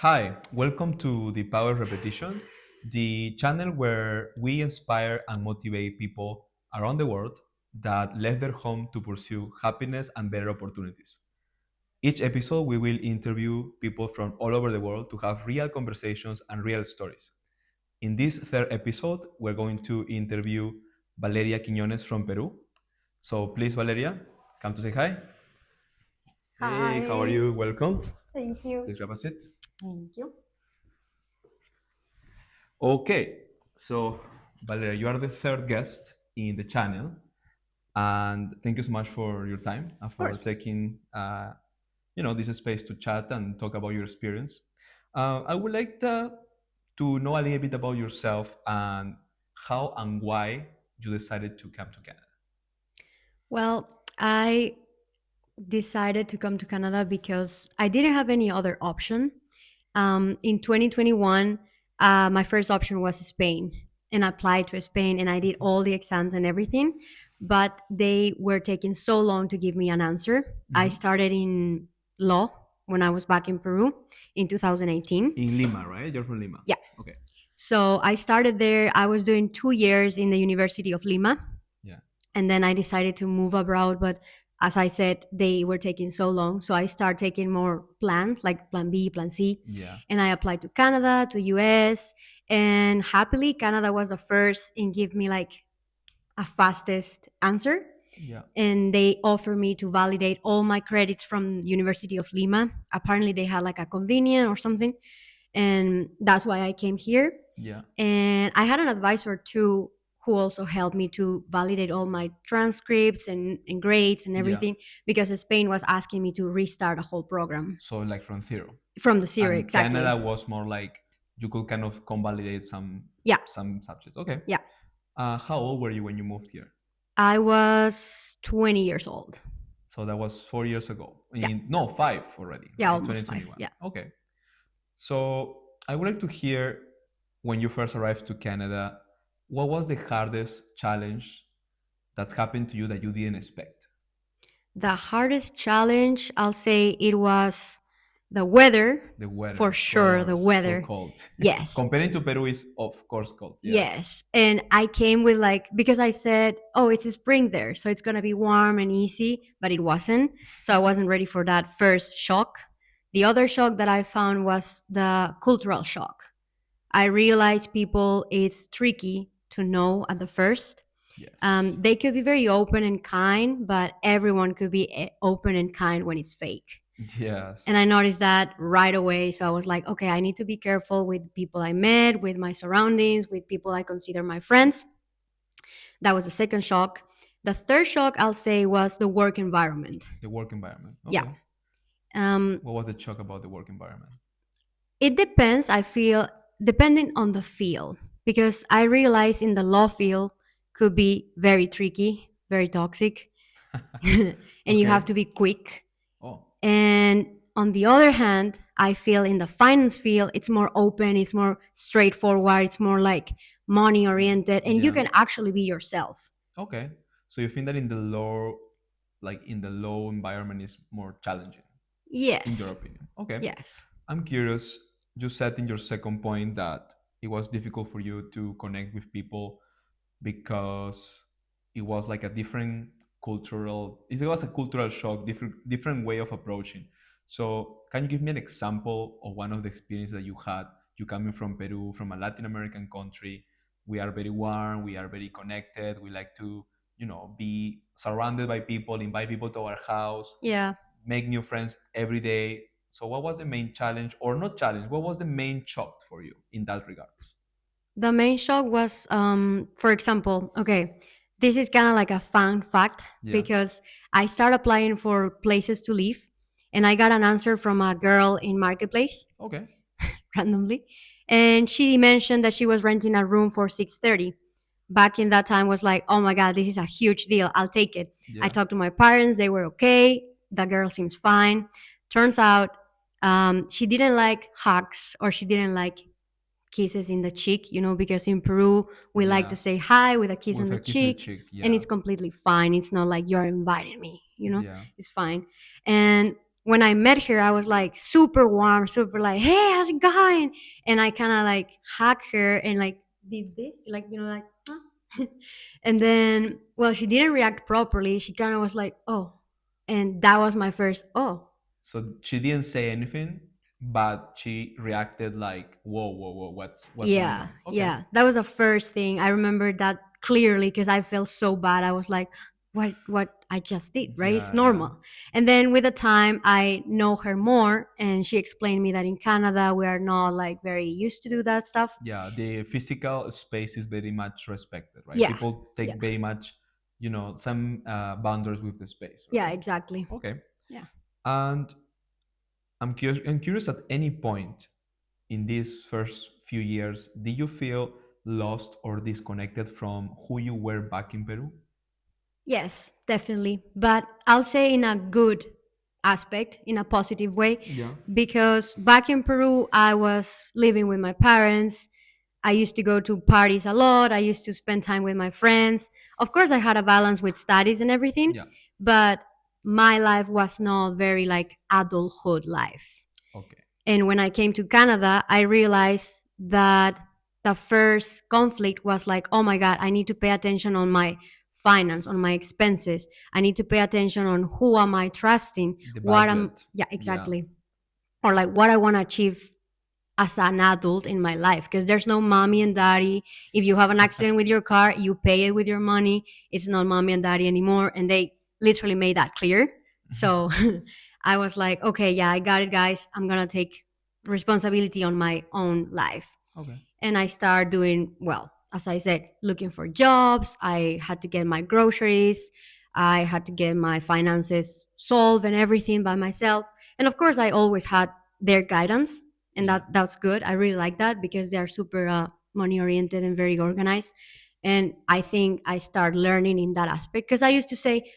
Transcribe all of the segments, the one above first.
Hi, welcome to the Power of Repetition, the channel where we inspire and motivate people around the world that left their home to pursue happiness and better opportunities. Each episode, we will interview people from all over the world to have real conversations and real stories. In this third episode, we're going to interview Valeria Quiñones from Peru. So please, Valeria, come to say hi. Hey, how are Hi. you? Welcome. Thank you. Please grab a seat. Thank you. Okay, so Valeria, you are the third guest in the channel, and thank you so much for your time and Of for course. taking, this space to chat and talk about your experience. I would like to know a little bit about yourself and how and why you decided to come to Canada. Well, I decided to come to Canada because I didn't have any other option. In 2021, my first option was Spain, and I applied to Spain, and I did all the exams and everything, but they were taking so long to give me an answer. I Mhm. started in law when I was back in Peru in 2018. In Lima, right? You're from Lima. Yeah. Okay. So I started there. I was doing 2 years in the University of Lima, Yeah. and then I decided to move abroad. But as I said, they were taking so long, so I started taking more plan, like plan B, plan C, Yeah. and I applied to Canada, to US, and happily Canada was the first and give me like a fastest answer. Yeah. And they offered me to validate all my credits from University of Lima. Apparently they had like a convenient or something, and that's why I came here. Yeah. And I had an advisor too who also helped me to validate all my transcripts and grades and Yeah. everything, because Spain was asking me to restart a whole program So like from zero. from the zero. And Canada Exactly. was more like you could kind of convalidate Yeah. some subjects. Okay. Yeah. How old were you when you moved here? I was 20 years old. So that was 4 years ago. Yeah. No, five already, Yeah, right? almost five. 2021. Yeah. Okay. So I would like to hear when you first arrived to Canada, what was the hardest challenge that's happened to you that you didn't expect? The hardest challenge, I'll say it was the weather. The weather, For of sure, the course, so weather. cold. Yes. Comparing to Peru is of course cold. Yes. Yes. And I came with like, because I said, oh, it's a spring there. So it's going to be warm and easy, but it wasn't. So I wasn't ready for that first shock. The other shock that I found was the cultural shock. I realized people, it's tricky to know at the first. Yes. They could be very open and kind, but everyone could be open and kind when it's fake. And I Yes. noticed that right away. So I was like, okay, I need to be careful with people I met, with my surroundings, with people I consider my friends. That was the second shock. The third shock, I'll say, was the work environment. The work environment. Yeah. Okay. Um, What was the shock about the work environment? it depends, I feel, depending on the field, because I realize in the law field could be very tricky, very toxic, and you have Okay. to be quick. Oh, And on the other hand, I feel in the finance field, it's more open, it's more straightforward, it's more like money oriented, and you yeah. can actually be yourself. Okay. So you think that in the low, like in the low environment is more challenging, in your Yes. opinion? Okay. Yes. I'm curious. You said in your second point that it was difficult for you to connect with people because it was like a different cultural. It was a cultural shock, different way of approaching. So, can you give me an example of one of the experiences that you had? You coming from Peru, from a Latin American country. We are very warm. We are very connected. We like to, be surrounded by people, invite people to our house, Yeah. make new friends every day. So, what was the main challenge, or not challenge? What was the main shock for you in that regards? The main shock was, for example, okay, this is kind of like a fun fact Yeah. because I started applying for places to live, and I got an answer from a girl in Marketplace Okay. randomly, and she mentioned that she was renting a room for 630. Back in that time was like, oh my god, this is a huge deal, I'll take it. I Yeah. talked to my parents, they were okay, the girl seems fine. Turns out she didn't like hugs, or she didn't like kisses in the cheek, because in Peru we like Yeah. to say hi with a kiss on With the a kiss in the cheek, cheek. and Yeah. it's completely fine. It's not like you're inviting me, Yeah. it's fine. And when I met her, I was like super warm, super like, hey, how's it going? And I kind of like hugged her and like did this, like, like, huh? And then, well, she didn't react properly. She kind of was like, oh. And that was my first, oh. So she didn't say anything, but she reacted like, "Whoa, whoa, whoa! What's going Yeah, on?" Okay. yeah. That was the first thing. I remember that clearly because I felt so bad. I was like, what I just did, right? It's Yeah, yeah, normal. And then with the time I know her more and she explained me that in Canada we are not like very used to do that stuff. yeah. The physical space is very much respected, right? Yeah. People Yeah. take very much, some boundaries with the space, Yeah, right? exactly. Okay. Yeah. And I'm curious at any point in these first few years, did you feel lost or disconnected from who you were back in Peru? Yes, definitely. But I'll say in a good aspect, in a positive way, Yeah. because back in Peru, I was living with my parents. I used to go to parties a lot. I used to spend time with my friends. Of course, I had a balance with studies and everything, Yeah. but my life was not very like adulthood life. Okay. And when I came to Canada, I realized that the first conflict was like, oh my God, I need to pay attention on my finance, on my expenses. I need to pay attention on who am I trusting, The what am, budget. yeah, Yeah. exactly. Or like what I want to achieve as an adult in my life. Because there's no mommy and daddy. If you have an accident with your car, you pay it with your money. It's not mommy and daddy anymore. And they literally made that clear. So I was like, okay, yeah, I got it, guys. I'm going to take responsibility on my own life. Okay. And I started doing, well, as I said, looking for jobs. I had to get my groceries. I had to get my finances solved and everything by myself. And of course, I always had their guidance, and Yeah. that's good. I really like that because they are super money oriented and very organized. And I think I start learning in that aspect because I used to say,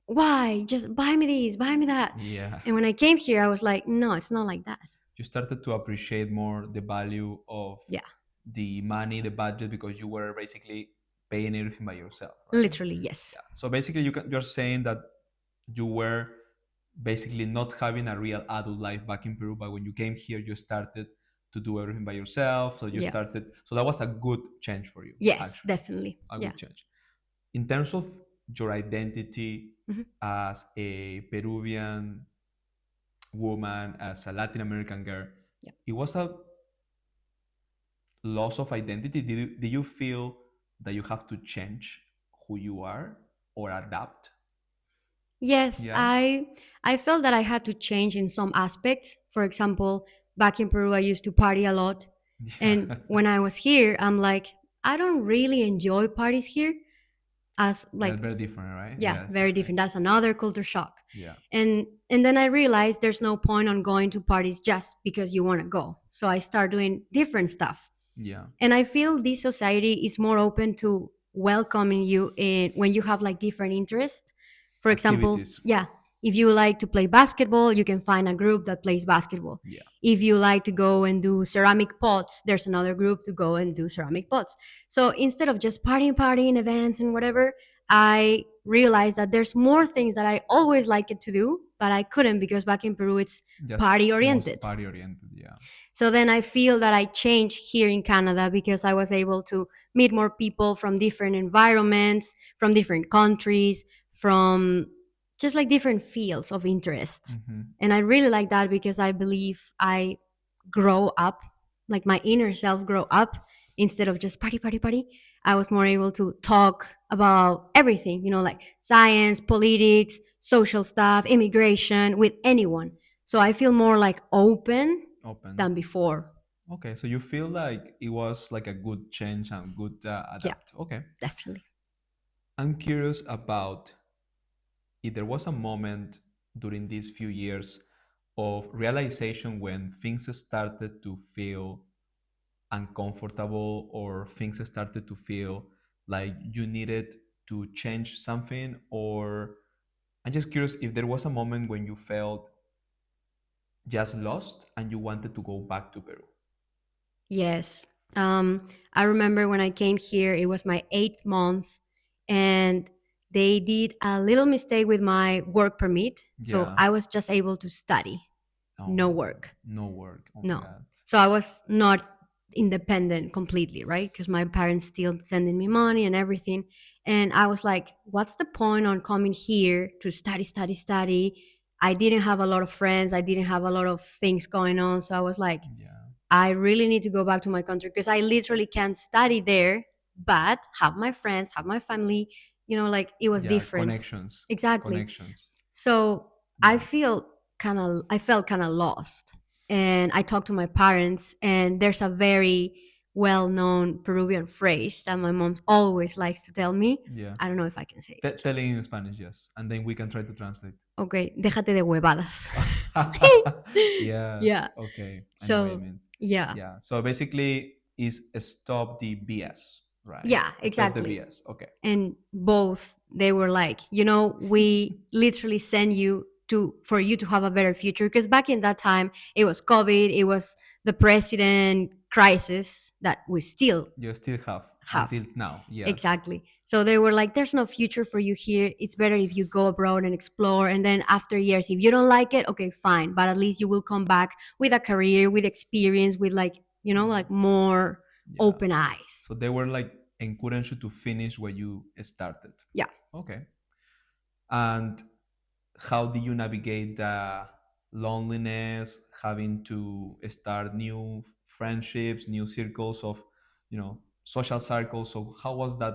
"Why? Just buy me this, buy me that." Yeah. And when I came here, I was like, "No, it's not like that." You started to appreciate more the value of Yeah, the money, the budget, because you were basically paying everything by yourself, right? literally, yes. Yeah. So basically, you're saying that you were basically not having a real adult life back in Peru, but when you came here, you started to do everything by yourself. So you Yeah. started. So that was a good change for you, Yes, actually, definitely. a Yeah. good change. In terms of your identity Mhm. as a Peruvian woman, as a Latin American girl, Yeah. it was a loss of identity. Did you feel that you have to change who you are or adapt? Yes, Yeah. I felt that I had to change in some aspects. For example, back in Peru I used to party a lot. Yeah. And when I was here, I'm like, I don't really enjoy parties here as That's like, very different, right? yeah, Yes. very different. That's another culture shock. Yeah. And then I realized there's no point on going to parties just because you want to go. So I start doing different stuff. Yeah. And I feel this society is more open to welcoming you in when you have like different interests. For example, Activities. yeah, if you like to play basketball, you can find a group that plays basketball. Yeah. If you like to go and do ceramic pots, there's another group to go and do ceramic pots. So instead of just partying events and whatever, I realized that there's more things that I always liked to do, but I couldn't because back in Peru it's Just party most oriented. party oriented. Yeah. So then I feel that I changed here in Canada because I was able to meet more people from different environments, from different countries, from just like different fields of interest. Hmm. And I really like that because I believe I grow up, like my inner self grow up instead of just party. I was more able to talk about everything, like science, politics, social stuff, immigration with anyone. So I feel more like open Open. than before. Okay. So you feel like it was like a good change and good Yeah, adapt. Okay. definitely. I'm curious about if there was a moment during these few years of realization when things started to feel uncomfortable or things started to feel like you needed to change something, or I'm just curious if there was a moment when you felt just lost and you wanted to go back to Peru. Yes. I remember when I came here, it was my 8th month. And they did a little mistake with my work permit. So Yeah. I was just able to study, Oh no my God. work. No work. Oh my No. God. So I was not independent completely, right? Because my parents still sending me money and everything. And I was like, what's the point on coming here to study, study, study? I didn't have a lot of friends. I didn't have a lot of things going on. So I was like, Yeah. I really need to go back to my country because I literally can't study there, but have my friends, have my family. Like it was Yeah. different. Connections. Exactly. Connections. So Yeah. I felt kind of lost. And I talked to my parents, and there's a very well known Peruvian phrase that my mom always likes to tell me. Yeah. I don't know if I can say it. Telling in Spanish, yes. And then we can try to translate. Okay, déjate de huevadas. Yes. Yeah. Okay. I know what you So, mean. yeah. Yeah. So basically, is stop the BS, right? Yeah, Stop the exactly. BS. Okay. And both, they were like, we literally send you to for you to have a better future, because back in that time it was COVID, it was the president crisis that we still You still have have. until now. Yes. Exactly. So they were like, there's no future for you here, it's better if you go abroad and explore, and then after years, if you don't like it, okay, fine, but at least you will come back with a career, with experience, with like, like more Yeah. open eyes. So they were like encourage you to finish where you started. Yeah. Okay. And how do you navigate the loneliness, having to start new friendships, new circles of, social circles? So how was that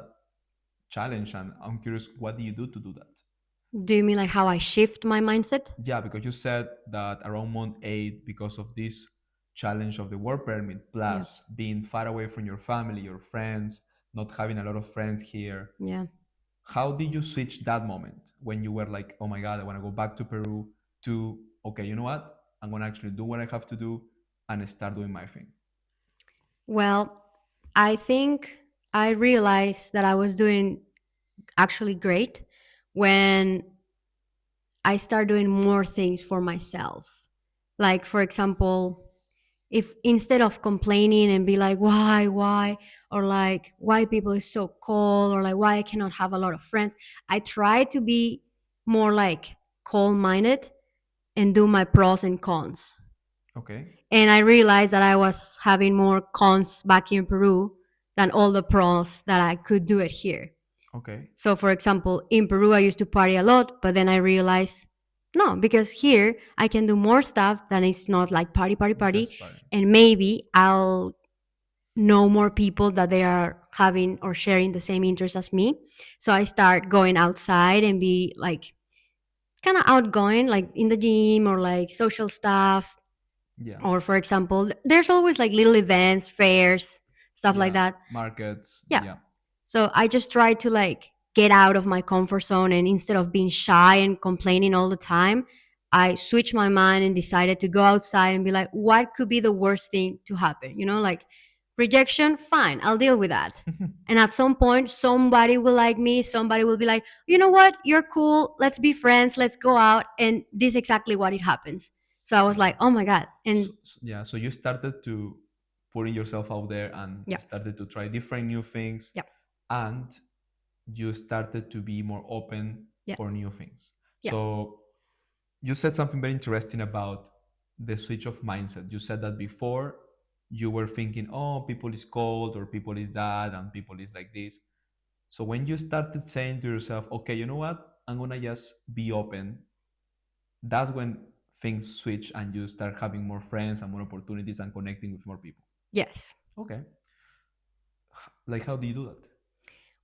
challenge? And I'm curious, what do you do to do that? Do you mean like how I shift my mindset? Yeah, because you said that around month 8, because of this challenge of the work permit, Yeah. plus being far away from your family, your friends, not having a lot of friends here, Yeah. how did you switch that moment when you were like, oh my God, I want to go back to Peru, to, okay, you know what? I'm going to actually do what I have to do and start doing my thing. Well, I think I realized that I was doing actually great when I started doing more things for myself. Like, for example, if instead of complaining and be like, why, or like, why people is so cold, or like, why I cannot have a lot of friends, I try to be more like calm minded and do my pros and cons. Okay. And I realized that I was having more cons back in Peru than all the pros that I could do it here. Okay. So, for example, in Peru, I used to party a lot, but then I realized no, because here I can do more stuff than it's not like party, party, party. Just party. And maybe I'll know more people that they are having or sharing the same interests as me. So I start going outside and be like kind of outgoing, like in the gym or like social stuff. Yeah. Or, for example, there's always like little events, fairs, stuff like Yeah. that. Markets. Yeah. Yeah. So I just try to like get out of my comfort zone, and instead of being shy and complaining all the time, I switched my mind and decided to go outside and be like, what could be the worst thing to happen? Like rejection, fine, I'll deal with that. And at some point, somebody will like me, somebody will be like, you know what, you're cool, let's be friends, let's go out. And this is exactly what it happens. So I was Yeah. like, oh my God. And Yeah. So you started to putting yourself out there and yeah, started to try different new things, yeah, and you started to be more open yeah, for new things. yeah, So you said something very interesting about the switch of mindset. You said that before you were thinking, oh, people is cold, or people is that, and people is like this. So when you started saying to yourself, okay, you know what? I'm going to just be open, that's when things switch and you start having more friends and more opportunities and connecting with more people. yes. Okay. Like, how do you do that?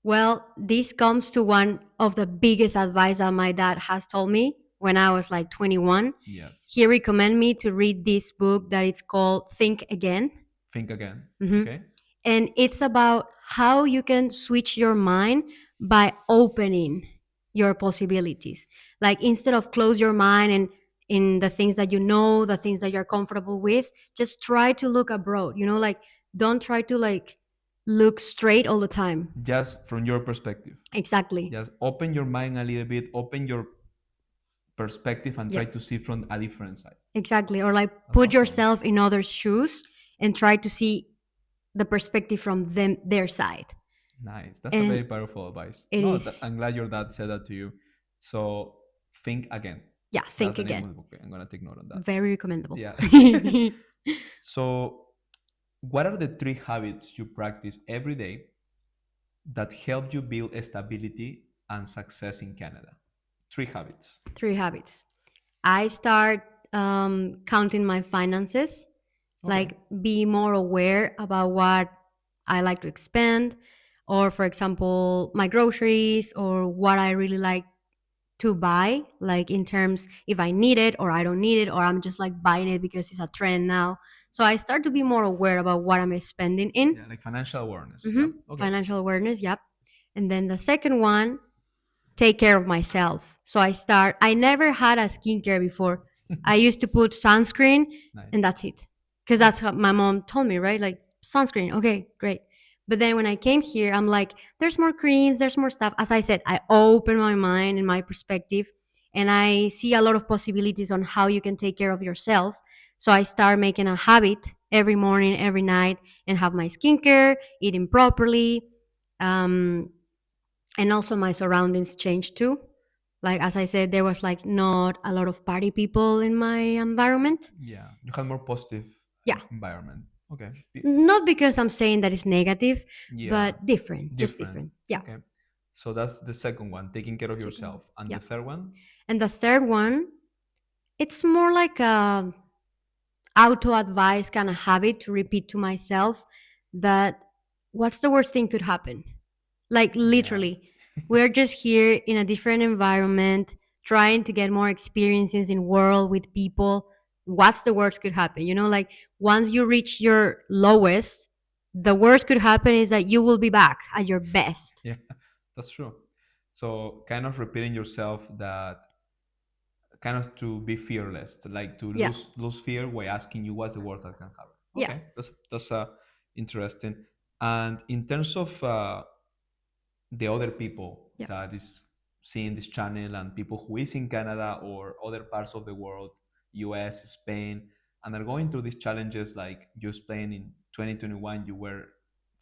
Well, this comes to one of the biggest advice that my dad has told me when I was like 21. Yes. He recommended me to read this book that it's called Think Again. Think again. Mhm. Okay. And it's about how you can switch your mind by opening your possibilities. Like instead of close your mind and in the things that you know, the things that you're comfortable with, just try to look abroad. Like don't try to like look straight all the time. Just from your perspective. Exactly. Just open your mind a little bit, open your perspective, and Yeah, try to see from a different side. exactly. Or like That's put awesome. yourself in others' shoes and try to see the perspective from them their side. Nice. That's a And very powerful advice. it No, is, I'm glad your dad said that to you. So think again. yeah, That's think the name again. of the book. I'm gonna take note on that. Very recommendable. Yeah. So, what are the three habits you practice every day that help you build stability and success in Canada? Three habits. Three habits. I start counting my finances, Okay. like be more aware about what I like to expend, or for example, my groceries or what I really like to buy, like in terms if I need it or I don't need it, or I'm just like buying it because it's a trend now. So I start to be more aware about what I'm spending in. Yeah, like financial awareness. Yeah. Okay. Financial awareness, yep. And then the second one, take care of myself. So I never had a skincare before. I used to put sunscreen and Nice. that's it. Because Oh, that's how my mom told me, right? Like sunscreen, okay, great. But then when I came here, I'm like, there's more creams, there's more stuff. As I said, I open my mind and my perspective and I see a lot of possibilities on how you can take care of yourself. So I start making a habit every morning, every night, and have my skincare, eating properly. Um, and also my surroundings changed too. Like as I said, there was like not a lot of party people in my environment. yeah. You have more positive Yeah, environment. Okay. not because I'm saying that it's negative, Yeah. but different, just Different. different. Yeah. Okay. So that's the second one, taking care of Second one. yourself. And Yeah. the third one? And the third one, it's more like a auto advice kind of habit to repeat to myself that what's the worst thing could happen. Like Yeah. literally, we're just here in a different environment, trying to get more experiences in world with people. What's the worst could happen? You know, like once you reach your lowest, the worst could happen is that you will be back at your best. Yeah. That's true. So kind of repeating yourself that kind of to be fearless, to like to Yeah, lose fear by asking you what's the worst that can happen. yeah, Okay, that's interesting. And in terms of the other people yeah. that is seeing this channel and people who is in Canada or other parts of the world, US, Spain, and are going through these challenges like you explained in 2021, you were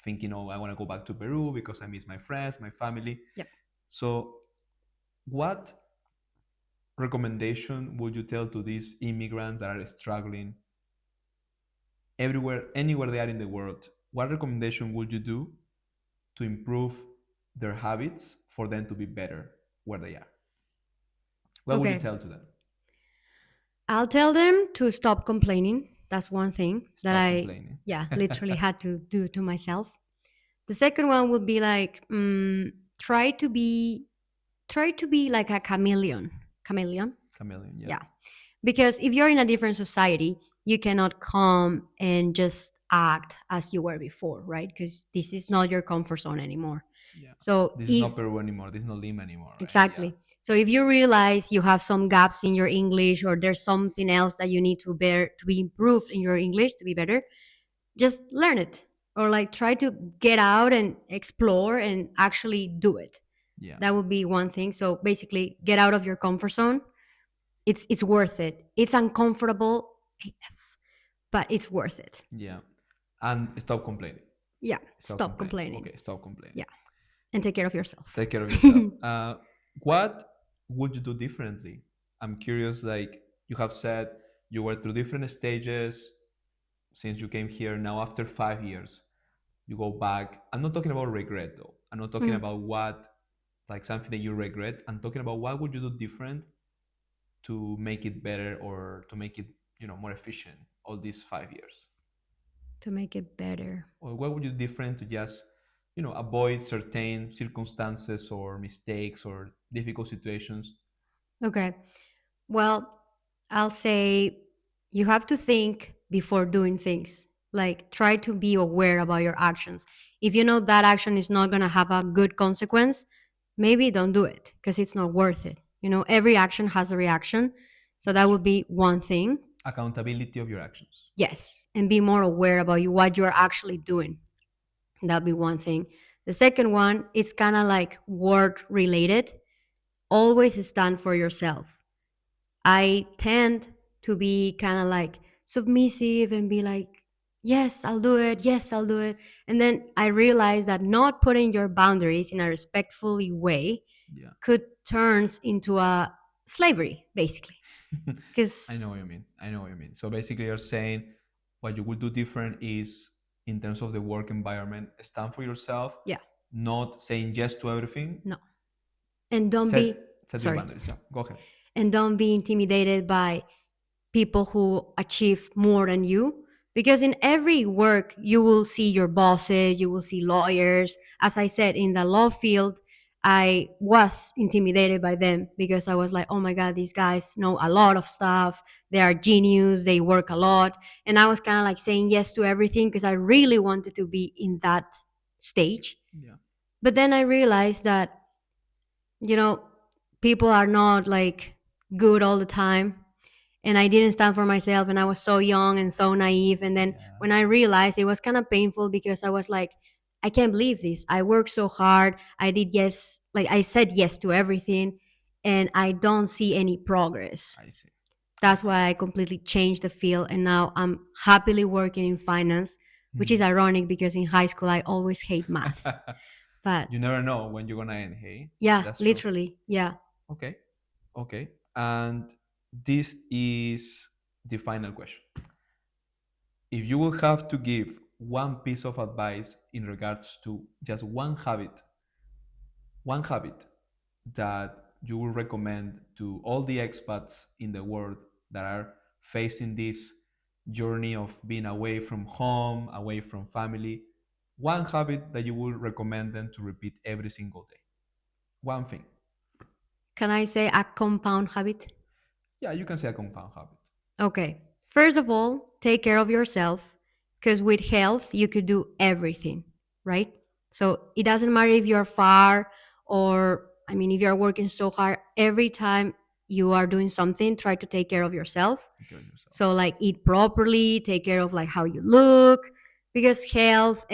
thinking, oh, I want to go back to Peru because I miss my friends, my family. Yeah. So, what recommendation would you tell to these immigrants that are struggling everywhere, anywhere they are in the world? What recommendation would you do to improve their habits for them to be better where they are? What would you Okay. tell to them? I'll tell them to stop complaining. That's one thing that Stop I, complaining. yeah, literally had to do to myself. The second one would be like, try to be like a chameleon. Chameleon. Chameleon, yeah. Yeah. Because if you're in a different society, you cannot come and just act as you were before, right? Because this is not your comfort zone anymore. Yeah. So This is if not Peru anymore. This is not Lima anymore, right? Yeah. exactly. So if you realize you have some gaps in your English or there's something else that you need to bear to be improved in your English to be better, just learn it or like try to get out and explore and actually do it. Yeah. That would be one thing. So basically get out of your comfort zone. It's worth it. It's uncomfortable AF, but it's worth it. Yeah. And stop complaining. Yeah, Stop stop complaining. complaining. Okay, stop complaining. Yeah, and take care of yourself. Take care of yourself. What would you do differently? I'm curious, like you have said, you were through different stages since you came here. Now, after 5 years, you go back. I'm not talking about regret, though. I'm not talking Mhm. about what, like something that you regret. I'm talking about what would you do different to make it better or to make it, more efficient all these 5 years. To make it better. Or what would you do different to just, avoid certain circumstances or mistakes or difficult situations? Okay. Well, I'll say you have to think before doing things. Like, try to be aware about your actions. If you know that action is not going to have a good consequence, maybe don't do it because it's not worth it. You know, every action has a reaction. So That's that true. would be one thing. Accountability of your actions. Yes. And be more aware about what you're actually doing. That'd be one thing. The second one, it's kind of like work related. Always stand for yourself. I tend to be kind of like submissive and be like, yes, I'll do it. Yes, I'll do it. And then I realized that not putting your boundaries in a respectfully way Yeah. could turns into a slavery, basically. I Because know what you mean. I know what you mean. So basically, you're saying what you will do different is in terms of the work environment, stand for yourself, yeah, not saying yes to everything. no, and don't Set be set your sorry, boundaries. Yeah, go ahead. and don't be intimidated by people who achieve more than you, because in every work you will see your bosses, you will see lawyers. As I said, in the law field, I was intimidated by them because I was like, oh my god, these guys know a lot of stuff, they are genius, they work a lot. And I was kind of like saying yes to everything because I really wanted to be in that stage. Yeah, But then I realized that, you know, people are not like good all the time, and I didn't stand for myself, and I was so young and so naive. And then yeah, when I realized, it was kind of painful because I was like, I can't believe this. I worked so hard. I did yes, like I said yes to everything, and I don't see any progress. I see. I That's see. why I completely changed the field, and now I'm happily working in finance, which is Mhm. ironic because in high school I always hate math. But You never know when you're gonna end. Hey, yeah, that's true. literally, yeah. Okay, okay. And this is the final question. If you will have to give one piece of advice in regards to just one habit that you will recommend to all the expats in the world that are facing this journey of being away from home, away from family, one habit that you will recommend them to repeat every single day. One thing. Can I say a compound habit? Yeah, you can say a compound habit. Okay. First of all, take care of yourself, because with health, you could do everything, right? So it doesn't matter if you're far or, I mean, if you're working so hard, every time you are doing something, try to take care of yourself. Take care of yourself. So, like, eat properly, take care of like how you look, because health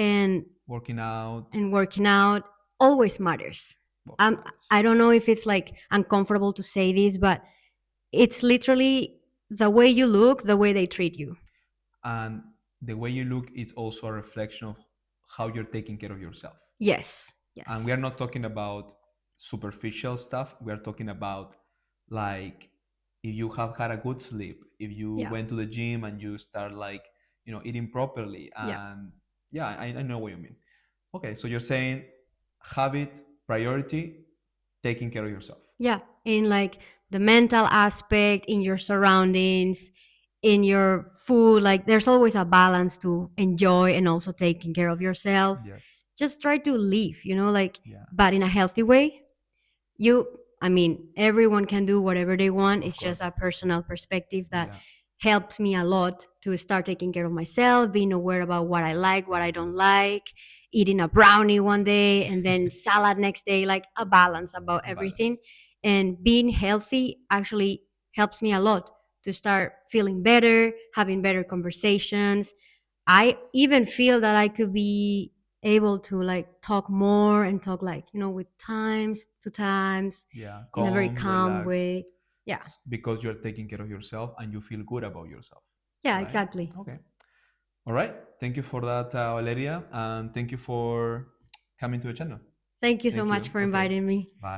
Working out, and working out always matters. well, Um, matters. I don't know if it's like uncomfortable to say this, but it's literally the way you look, the way they treat you. And the way you look is also a reflection of how you're taking care of yourself. Yes. And we Yes. are not talking about superficial stuff. We are talking about, like, if you have had a good sleep, if you Yeah. went to the gym and you start, like, eating properly. Yeah. And yeah, I know what you mean. Okay, so you're saying habit, priority, taking care of yourself. Yeah. In like the mental aspect, in your surroundings, in your food, like there's always a balance to enjoy and also taking care of yourself. Yes. Just try to live, like, Yeah, but in a healthy way. I mean, everyone can do whatever they want. of It's just course. a personal perspective that Yeah. helps me a lot to start taking care of myself, being aware about what I like, what I don't like, eating a brownie one day and then salad next day, like a balance about everything. Balance. And being healthy actually helps me a lot to start feeling better, having better conversations. I even feel that I could be able to like talk more and talk, like, with times to times Yeah, in a very calm, calm relax, way. Yeah. because you're taking care of yourself and you feel good about yourself, Yeah, right? exactly. Okay. All right. Thank you for that, Valeria, and thank you for coming to the channel. Thank you so Thank much you. for Okay. inviting me. Bye.